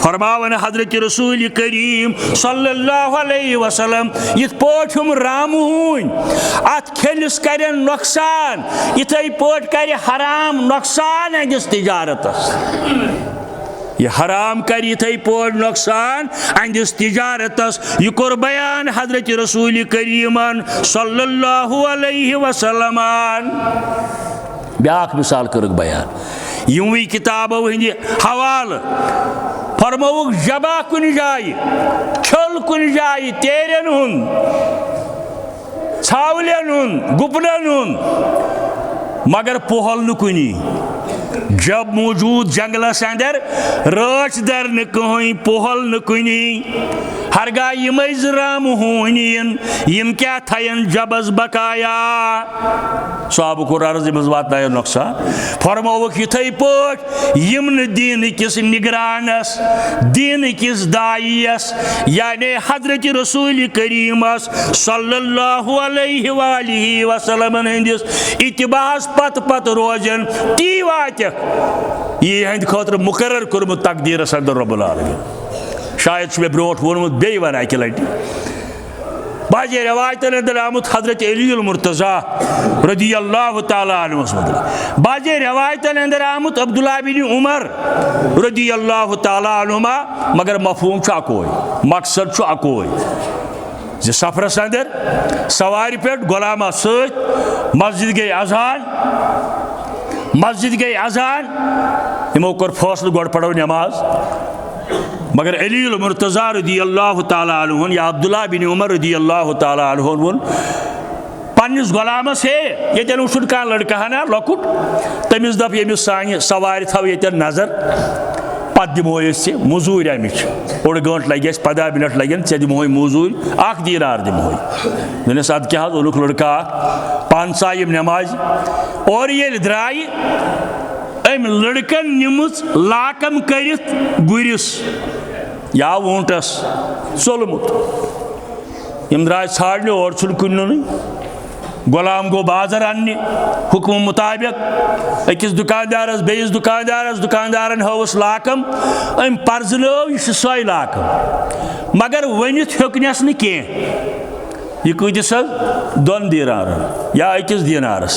फरमावन हजरत रसूल करीम सल्लल्लाहु अलैहि वसल्लम यथ पोठम रामहून अत खेलिस कर नुकसान इथे पोट कर हराम नुकसान अदिस तिजारतस यह हराम कर इथे पोट नुकसान अदिस तिजारतस। यह कोर बयान हजरत रसूल करीमन सल्लल्लाहु अलैहि वसल्लम ब्याख मिसाल कर बयान यूं किताबों हंदि हवाल फरमोवुक जबा कुन जाय छल कुन जाय तेरन हुन छावलन हुन गुपनन हुन मगर पोहल न कुनी जब मौजूद जंगलस अंदर राच दर न कहीं पोहल न कुनी हरगा यम राम होन यम क्या थयन जबस बकाया साहब को अर्ज वात नक्शा फरमोक यूथे पे यम दीन किस निगरानस दीन किस दायस यानी हजरत रसूल करीमस सल्लल्लाहु अलैहि वसल्लम हंदिस इत्तिबास पत पत रोजन ती वात यह हंद खतर मुकर्रर कोरमुत तकदीरस अंदर रब्बुल आलमीन शायद मे ब्रोट वोनमुत बे वन अकि लटि बाजे रवायतन अंदर आमुत हजरत अलीउल मुर्तज़ा रदियल्लाहु तआला अन्हु मुतल्लिक़ बाजे रवायतन अंदर आमुत अब्दुल्लाह बिन उमर रदियल्लाहु तआला अन्हुमा मगर मफहूम छ अकोय मकसद छ अकोय जे सफरस अंदर सवारी पे गुलामा सत मस्जिद गई अजान यमो कोर फैसला गोड पढ़ो नमाज मगर अलीउल मुर्तज़ा रदियल्लाहु तआला अन्हु या अब्दुल्लाह बिन उमर रदियल्लाहु तआला अन्हु वोन पन्निस गुलामस हे यतन उछुन का लड़का हना लकुट तमिस दप यमिस सानि सवारी थव यतन नजर पत दिमो मजूर अमिच ओड गंट लगे 15 मिनट लगन ऐ दिमो मजूर अख दीनार दिमो दोनस अद क्या ओलुक लड़का पान साइम नमाज और ये द्राय अम लड़कन निमुच लाकम करित गुरिस या वोंटस चोलमुत यम द्राय छाड़ने और छुन कुन गुलाम गो बाजार अन्ने हुक्म मुताबिक अकिस दुकानदारस बेस दुकानदारन हवस लाकम अम पर्जनो यह सोय लाकम मगर वनित हेकनस न कह यह कतिस 2 दीनार या अकिस दीनारस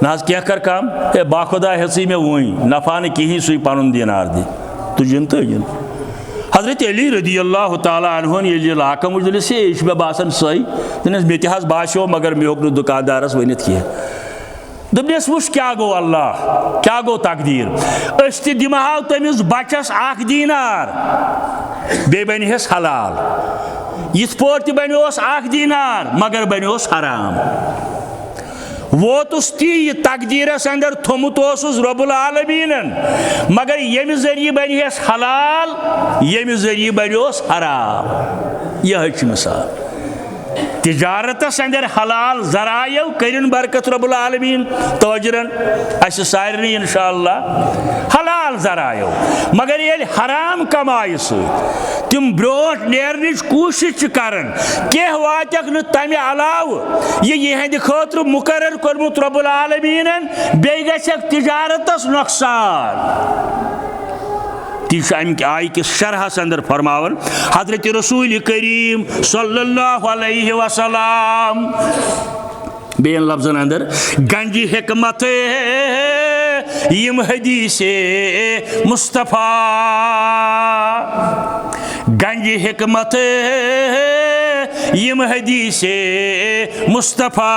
ना क्या कर काम ए बाखुदा हेसी मे वही नफा न कहीं सुई पन दीनार दि तुजन तजन हजरत अली रदियल्लाहु तआला अन्हु ये लाकम उजल से मे बासन सही तनस मे तह बासो मगर मे होक दुकानदारस वनित कह दपस वुश क्या गो अल्लाह क्या गो तकदीर अस त दिमहाव तमिस बचस 1 दीनार बे बनहस हलाल यिथ पौर त बनियोस 1 दीनार मगर बनियोस हराम वोतुस ती तकदीरस अंदर थोमुत रब्बुल आलमीनन मगर यम जरिए बनिहस हलाल यम जरिए बनियोस हराम यह मिसाल तिजारतस अंदर हलाल जरायो करिन बरकत रब्बुल आलमीन तोजरन अस सारनी इंशाअल्लाह हलाल जरायो मगर ये हराम कमाय तिम ब्रोट नेरनिच कोशिश करन के वातक न तमे अलाव यहंद खतर मुकर्रर कोरमुत रब्बुल आलमीनन बे गछक तिजारतस नुकसान आय कि शरहस अंदर फरमावन हजरत रसूल करीम सल्लल्लाहु अलैहि वसल्लम बेन लफ्जन अंदर गंजी हिकमत यम हदीसे मुस्तफ़ा गंजी हिकमत यम हदीसे मुस्तफ़ा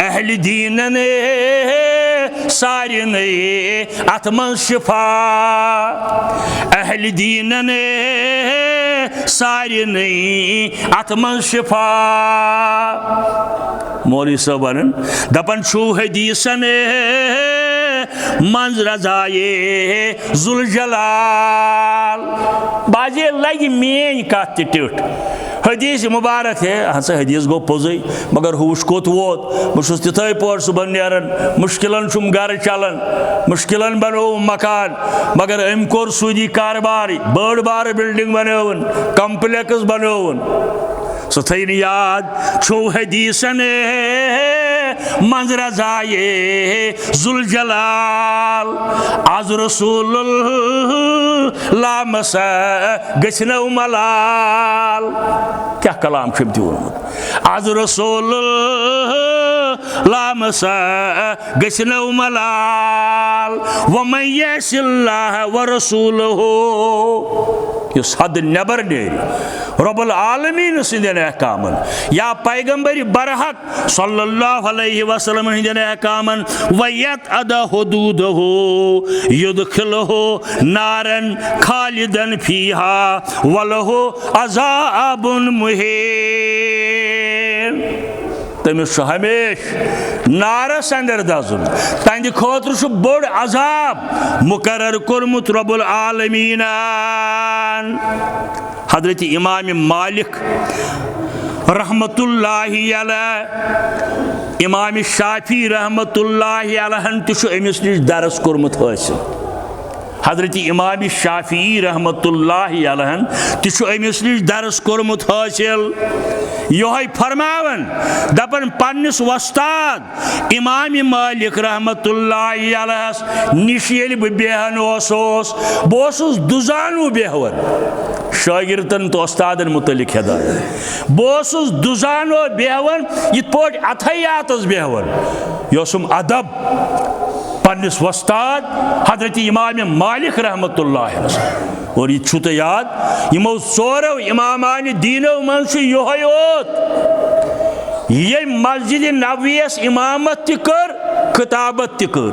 अहल दीन ने सारिन अत मन शिफा अहल दीन ने सारिन अत मन शिफा मौलवी साहब दपन छु हदीसन मंज रजाए जुल जलाल बाजे लग मेन कत टिठ हदीस मुबारक है हसा हदीस गो पोजै मगर हुश कोत वोत बस तिथे पौर सुबह नेरन मुश्किलन छुम घर चलन मुश्किलन बनो मकान मगर अम कोर सूदी कारबार बड़ बार बिल्डिंग बनोवन कम्प्लेक्स बनोवन सो थैन याद छो हदीसन मंजरा जाए जुल जलाल आज रसूल लामस गछनौ मलाल क्या कलाम छम वोनमुत आज रसूल लामस गछनौ मलाल वमन यसिल्लाह व रसूलहु युस हद नबर नेर रब्बुल आलमीन सिंदन अहकामन या पैगंबर बरहक सल्लल्लाहु अलैहि वसल्लम हिंदन अहकामन वयत अदा हुदूदहु युदखिलहु नारन खालिदन फीहा वलहु अज़ाबुन मुहीन तमिस हमेश नारस अंदर दजुन तंद खतर बोड़ अजाब मुकर्रर कोरमुत रब्बुल आलमीन। हजरत इमाम मालिक रहमतुल्लाहि अलैह, इमाम शाफी रहमतुल्लाहि अलैहन तु अमिस निश दरस कोरमुत हासिल। हजरत इमाम शाफी रहमतुल्लाहि अलैहन तु अमिस निश दरस कोरमुत हासिल। योहै फरमावन दपन पन्निस वस्ताद इमाम मालिक रहमतुल्लाहि अलैहस निश येल बह बेहन ओसोस बह ओसुस दुजानु बेहवन शागिर्दन तो उस्तादन मुतलिक हिदायत बह ओसुस दुजानो बेहवन यिथ पोट अथयातस बेहवन योसुम अदब पन्निस वस्ताद हजरत इमाम मालिक रहमतुल्लाहि अलैह। और यह तो याद यमो चोरो इमामान दीनो मन योहै ओत ये मस्जिद नबवियस इमामत ति कर खिताबत ति कर।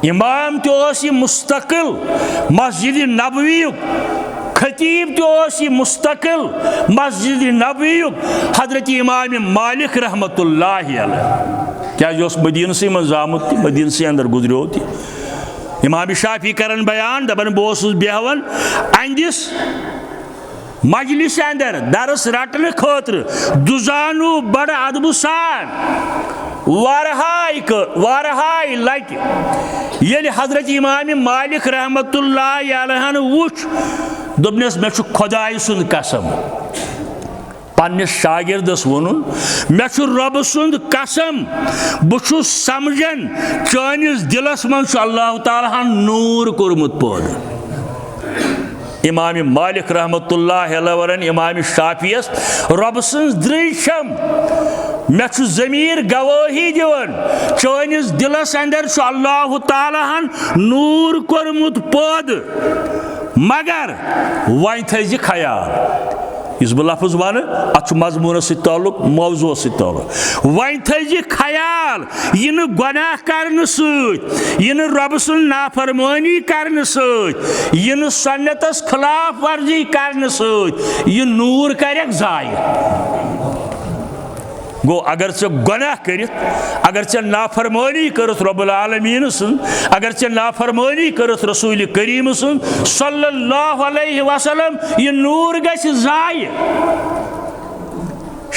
इमाम तो मुस्तकिल मस्जिद नबवियुक, खतीब तो मुस्तकिल मस्जिद नबवियुक हजरत इमाम मालिक रहमतुल्लाहि अलैह। क्या मदीन से मज आमुत मदीन से अंदर गुजरो थी। इमाम शाफी करन बयान दपन बह बेहवन अंदिस मजलिस अंदर दरस रटने खतर दुजानु बड़ अदब सान वारहाय लट ये हजरत इमाम मालिक रहमतुल्लाहि अलैह वुच दोपनस मे खुदाय सुंद कसम पन्निस शागिर्दस वोनुन मे रब सुंद कसम बह समझन चानिस दिलस मन अल्लाह ताला नूर कोरमुत पौध। इमाम मालिक रहमतुल्लाहि अलैह वरन इमाम शाफियस रब सन्स द्रिशम मे ज़मीर गवाही दिवन चानिस दिलस अंदर अल्लाह ताला नूर कोरमुत पौध मगर वन थी खयाल इस बह लफ्ज वन अत मजमून ताल्लुक मौजू ताल्लुक वन थी खयाल यह गुनाह करने सह रब सुन नाफरमानी करने सह यह सुन्नतस खिलाफ वर्जी करने सह यह नूर कर जाय। गो अगर चे गुनाह कर अगर चे नाफरमानी करत रब्बुल आलमीन सुन अगर चे नाफरमानी करत रसूल करीम सुन सल्लल्लाहु अलैहि वसल्लम यह नूर गछ जाय।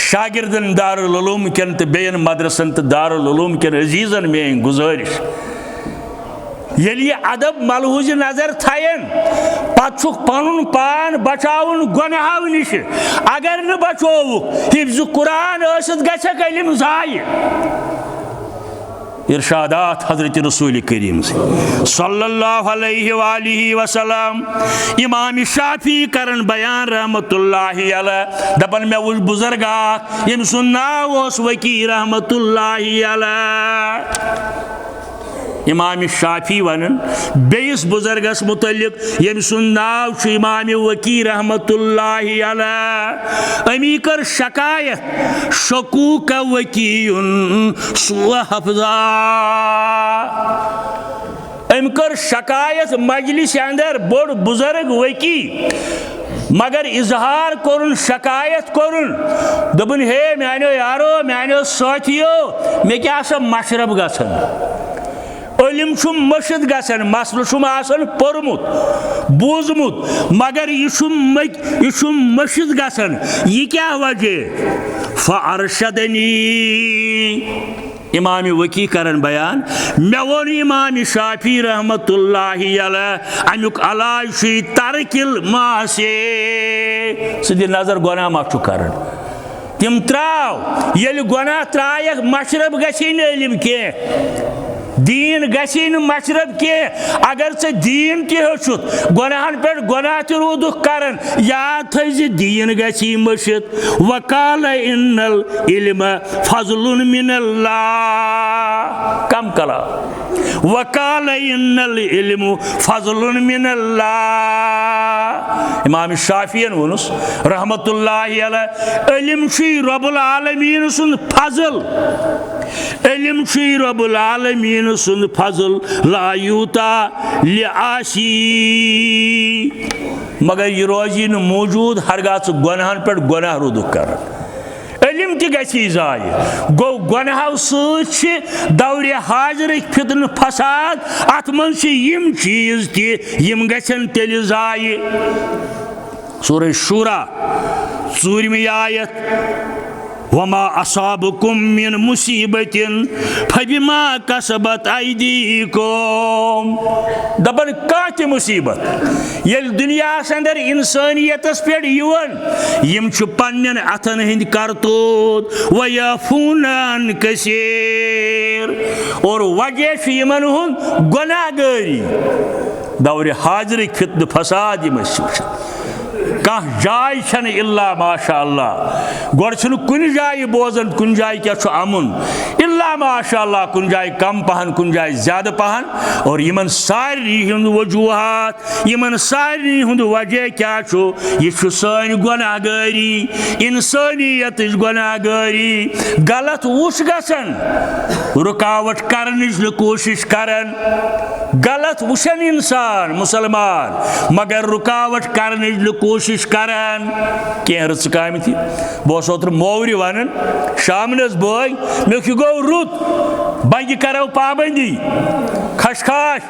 शागिर्दन दारुल उलूम केन तो बेन मदरसन तो दारुल उलूम केन अजीजन में गुजारिश ये अदब मलहूज नजर थयन पु पन पान बचावन गुनाहों निश अगर न बचोवु हिफ्ज़ कुरान गछक इल्म जाय। इरशादात हजरत रसूल करीम सल्लल्लाहु अलैहि वसल्लम। इमाम शाफी करन बयान रहमतुल्लाहि अलैह दपन मे वुच बुजुर्ग यम सुन नाव ओस वकी रहमतुल्लाहि अलैह। इमाम शाफी वनन बेस बुजुर्गस मुतल्लिक यम सुन नाव इमाम वकी रहमतुल्लाहि अलैह। अमी कर शकायत शकूक वकीयुन सुअ हफ्जा अम कर शकायत मजलिस अंदर बोड़ बुजुर्ग वकी मगर इजहार कोरुन शिकायत कोरुन दोपन हे मानो यारो मानो साथियो मे क्या मशरब गसन इल्म मशिद गसन मसल आसन पोरमुत बूजमुत मगर यह मशिद गसन यह क्या वजह फअरशदनी। इमाम वकी करन बयान मे वोन इमाम शाफी रहमतुल्लाहि अलैह अमुक अलाज तरकिल मासे सीधे नजर गुनाह मा करन तिम त्राव ये गुनाह त्रायक मशरब गसी न इल्म के दीन गसी न मशरब के अगर से दीन ते हेचुत गुनाहन पे गुनाह ते रूदुक करन याद थी दीन गसी मशिद वकाल इन्नल इल्म फजलुन मिनल्लाह कम कला वकाल इन्नल इल्म फजलुन मिनल्लाह। इमाम शाफियन वनुस रहमतुल्लाहि अलैह इल्म छी रब्बुल आलमीन सुन फजल इल्म छी रब्बुल आलमीन सुन फजल ला यूता लिआशी मगर यह रोजी न मौजूद हरगाह गुनाहन पे गुनाह रुदुक कर इल्म ति गछि जाय गो गुनाहों सि दौरे हाजिर फितन फसाद अत मन यम चीज ति यम गछन तेल जाय सूरह शूरा 4वीं आयत वमा असाबकुम मिन मुसीबतिन फबिमा कसबत ऐदीकुम दबन काति मुसीबत ये दुनियास अंदर इंसानियतस पे यम पन्न अथन हिंद करतूत वयफून कसीर और वजह यमन हुन गुनाहगारी दौरे हाजिर फितन फसाद यम कह जाय छन इल्ला माशाअल्लाह गोड़ छन कुन जाय बोजन कुन जाय क्या छु अमुन इल्ला माशाअल्लाह कुन जाय कम पहन कुन जाय ज्यादा पहन और यमन सारी हुंद वजूहात यमन सारी हुंद वजह क्या छु ये छु सन गुनाहगारी इंसानियत गुनाहगारी गलत उस गसन रुकावट करनिच कोशिश करन गलत वुशन इंसान मुसलमान मगर रुकावट करनिच कोशिश करान कह रच काम थी बस ओत्र मोवरी वन शामनस बोय मे गो रुत बंग करो पाबंदी खशखाश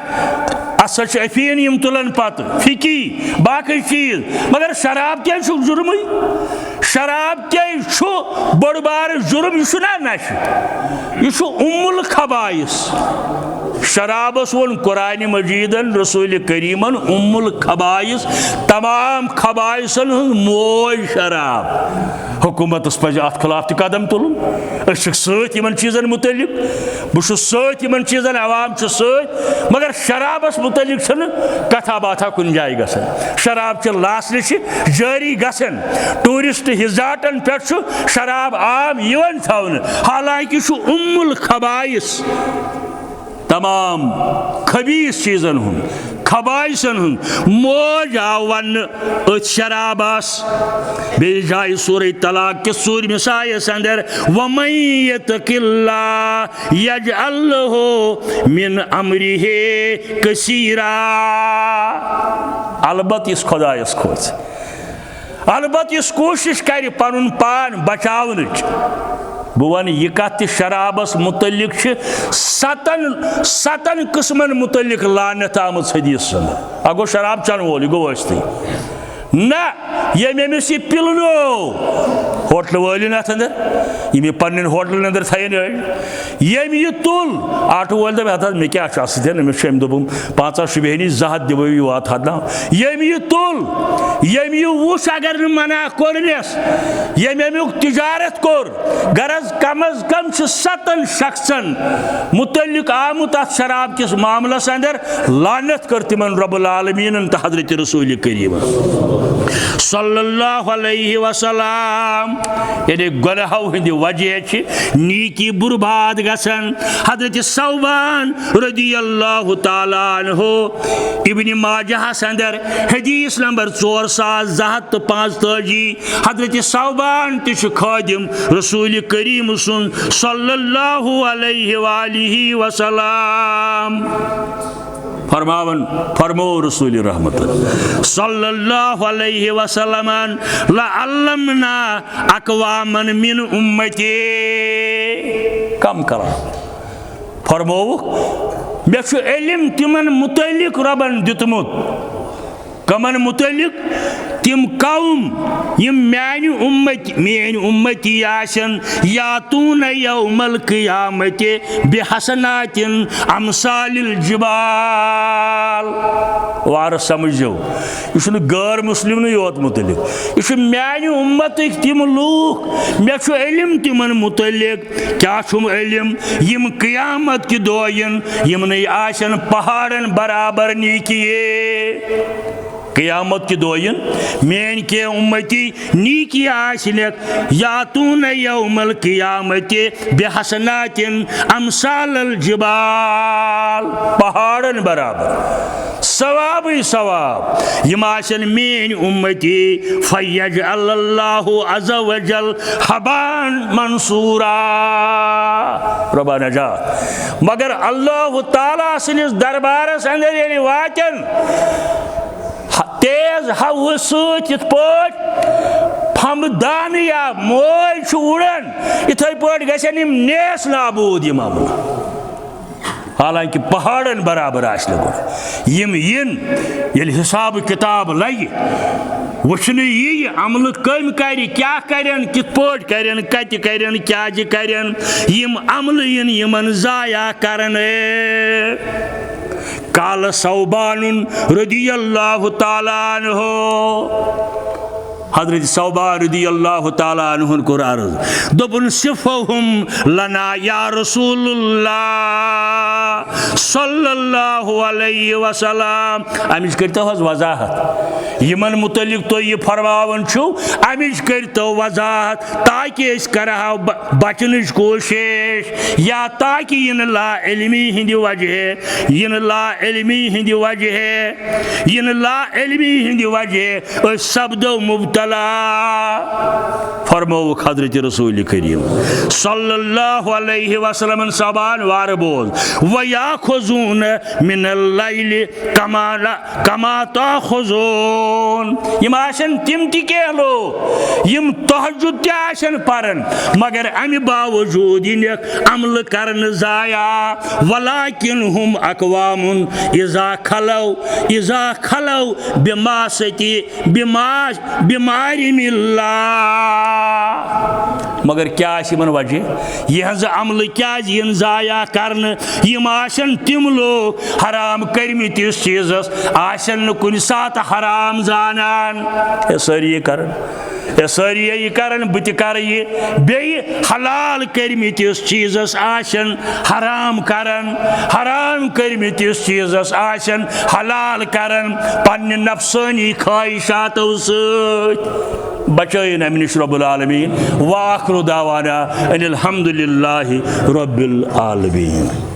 असा अफीन यम तुलन पत फिकी बाकी चीज मगर शराब क्या जुर्म शराब क्या बड़ बार जुर्म यह नश यह उम्मुल खबाइस शराबस वोन कुरान मजीदन रसूल करीमन उम्मुल खबाइस तमाम खबाइसन मोज शराब हुकूमत पज अत खिलाफ कदम तुलन सतन चीजन मुतलिक बहुत सतन चीजन अवाम सत मगर शराबस मुतलिक कथा बाथा कुन जाय गसन शराब च लासन जारी गसन टूरिस्ट हिजाटन पे शराब आम यवन थवन हालांकि उम्मुल खबाइस तमाम खबीस चीजन हुन खबाइसन हुन मोज आव वन शराबस बे जाय सूरह तलाक के 4वीं आयत अंदर वमन यतकिल्लाह यजअल लहु मिन अमरिही कसीरा अलबत इस खुदायस खोज अलबत इस कोशिश कर पनुन पान बचावनच बह वन यह कत शराबस मुतलिक सतन किस्मन मुतलिक लानत आमत हदीस अगो शराब चन वोल यह गो ना यमिस यह पिलनो होटल वालन अत अंदर यम पन्न होटल अंदर थन यम यह तुल आटो वोल दप मे क्या अमिस दोपम 5 शुबहनी 2 दिव वात हद यम यह तुल यम यह वुच अगर मना कोरनस यम अमुक तिजारत कोर गरज कम अज कम 7 शख्सन मुतलिक आमुत अत शराब किस मामलस अंदर लानत कर तिमन रब्बुल आलमीन तो हजरत रसूल करीम सल्लल्लाहु अलैहि वसल्लम यानी गुनाहों हिंद वजह नीकी बुरबाद गसन हजरत सौबान रदियल्लाहु ताला अन्हु इब्न माजाह अंदर हदीस नंबर 4245 हजरत सौबान तिश खादिम रसूल करीम सुन सल्लल्लाहु अलैहि वसल्लम फरमावन फरमो रसूल रहमत सल्लल्लाहु अलैहि वसल्लम लअल्लमना अक़वामन मिन उम्मती कम करा फरमो मे इल्म तिमन मुतलिक रबन दितमुत कमन मुतलिक तिम कौम यम मेन उम्मती आसन यातून यौमल क़ियामत बिहसनातिन अमसालिल जिबाल वार समझो यह गैर मुस्लिम योत मुतलिक यह मेन उम्मत तिम लूख मे इल्म तिमन मुतलिक क्या इल्म यम क़ियामत कि दोयन यम आसन पहाड़न बराबर नीकिये क़ियामत के दोयन मेन के उम्मती नीकी आसलक यातून यौमल क़ियामत बिहसनातिन अमसालिल जिबाल पहाड़न बराबर सवाब ही सवाब यम आसन मेन उम्मती फयजअल्लाहु अज़्ज़ वजल हबान मंसूरा रब्बा नजात मगर अल्लाह ताला सनिस दरबारस अंदर यानी वाचन तेज हवा सत फमदान या मोज उड़न इथे पे गन नेस नाबूद यम अमल हालांकि पहाड़न बराबर यम इन ये हिसाब किताब लगे वुचन यी अमल कम कर क्या करन कित पे करन कत करन क्या करन यम अमल इन यमन जाया करन काल सौबान रदियल्लाहु ताला अन्हु हजरत सौबान रदियल्लाहु ताला अन्हु कोर अर्ज दोपन सिफहुम लना या रसूलुल्लाह सल्लल्लाहु अलैहि वसल्लम अमिश करतो हज वजाहत यमन मुतलिक तो ये फरमावन छु अमिश करतो वजाहत ताकि इस करहाव बचनच कोशिश या ताकि इन ला इल्मी हिंदी वजह इन ला इल्मी हिंदी वजह इन ला इल्मी हिंदी वजह शब्दो मुब्तला फरमो हजरत रसूल करीम सल्लल्लाहु अलैहि वसल्लम सबान वार बोल व याखुजून मिनल लैल कमा ताखुजून यम आशन तिम ति केलो यम तहज्जुद ते आशन परन मगर अमि बावजूद इन अमल करन जाया वलाकिन हुम अकवामुन इजा खलौ बिमासति बीमारी मिल्ला मगर क्या मन वजह यह अमल क्या इन जाया करन यम आशन तिम लोग हराम करमित इस चीजस आशन कुन सात हराम जानान सारी करन बत कर बे हलाल करमित इस चीजस आशन हराम करन हराम करमित इस चीजस आशन हलाल करन पन्ने नफ्सानी ख्वाहिशातों सत बचाइन अमिन रब्बुल आलमीन व आखिरु दावाना अनिल हम्दुलिल्लाहि रब्बिल आलमीन।